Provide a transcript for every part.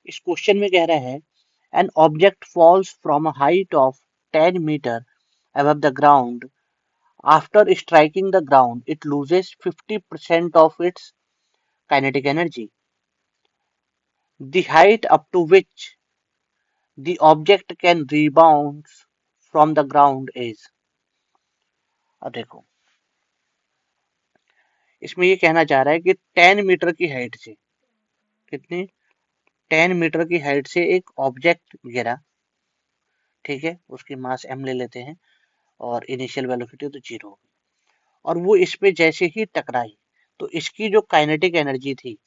इस क्वेश्चन में कह रहा है an object falls from a height of 10 metre above the ground. After striking the ground, it loses 50% of its kinetic energy. The height up to which the object can rebound from the ground is. अब देखो, इसमें ये कहना चाह रहा है कि 10 metre की हाइट से, कितनी, 10 मीटर की हाइट से एक ऑब्जेक्ट गिरा, ठीक है, उसकी मास m ले लेते हैं और इनिशियल वेलोसिटी तो 0 होगी, और वो इस पे जैसे ही टकराई तो इसकी जो काइनेटिक एनर्जी थी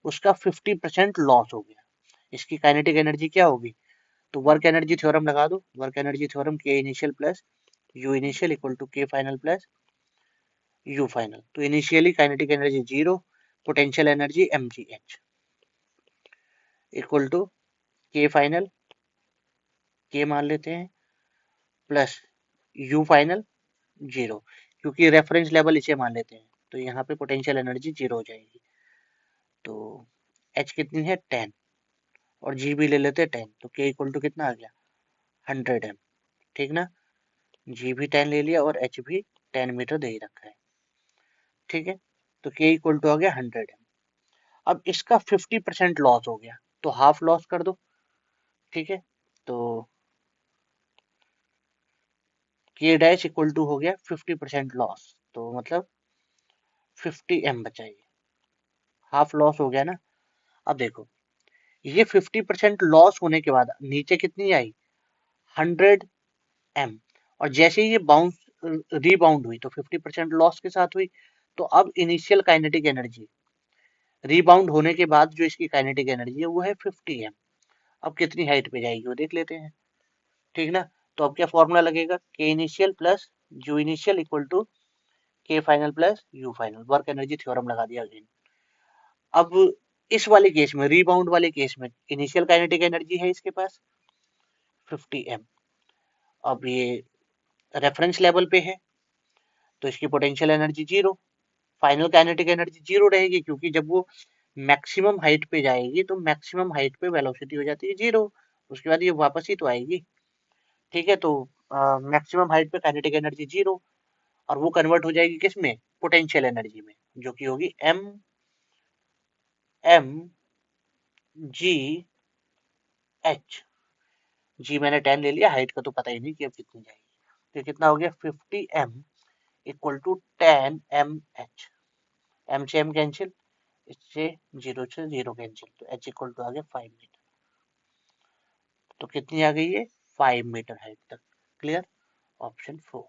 उसका 50% लॉस हो गया। इसकी काइनेटिक एनर्जी क्या होगी, तो वर्क एनर्जी थ्योरम लगा दो। Work energy theorem K initial plus U initial equal to K final plus U final. तो initially kinetic energy 0, potential energy mgh equal to K final, K मान लेते हैं, plus U final 0, क्योंकि reference level इसे मान लेते हैं तो यहाँ पे पोटेंशियल एनर्जी 0 हो जाएगी। तो h कितनी है 10 और g भी ले लेते हैं 10, तो k इक्वल टू कितना आ गया 100 m, ठीक ना। जी भी 10 ले लिया और h भी 10 मीटर दे ही रखा है, ठीक है। तो k इक्वल टू आ गया 100 m। अब इसका 50% लॉस हो गया तो हाफ लॉस कर दो, ठीक है। तो k डैश इक्वल टू हो गया 50% लॉस, तो मतलब 50 m बचा, ये हाफ लॉस हो गया ना। अब देखो, ये 50% लॉस होने के बाद नीचे कितनी आई 100 m, और जैसे ही ये बाउंस रीबाउंड हुई तो 50% लॉस के साथ हुई। तो अब इनिशियल काइनेटिक एनर्जी रीबाउंड होने के बाद जो इसकी काइनेटिक एनर्जी है वो है 50 m। अब कितनी हाइट पे जाएगी वो देख लेते हैं, ठीक ना। तो अब क्या फॉर्मूला लगेगा, K initial plus U initial equal to K final plus U final. Work energy theorem लगा दिया अगेन। अब इस वाले केस में, रीबाउंड वाले केस में, इनिशियल काइनेटिक एनर्जी है इसके पास 50 m। अब ये रेफरेंस लेवल पे है तो इसकी potential energy 0, final kinetic energy 0 रहेगी, क्योंकि जब वो मैक्सिमम हाइट पे जाएगी तो मैक्सिमम हाइट पे वेलोसिटी हो जाती है 0, उसके बाद ये वापस ही तो आएगी, ठीक है। तो मैक्सिमम हाइट पे काइनेटिक एनर्जी 0, और वो कन्वर्ट हो जाएगी किस में, पोटेंशियल एनर्जी में, जो कि होगी m g h। जी मैंने 10 ले लिया, हाइट का तो पता ही नहीं कि अब कितनी जाएगी। तो कितना हो गया 50 m equal to 10 m h। m से m कैंसिल, इससे 0 से 0 कैंसिल, तो h इक्वल टू आ गया 5 मीटर। तो कितनी आ गई है 5 मीटर हाइट तक। Clear, option 4।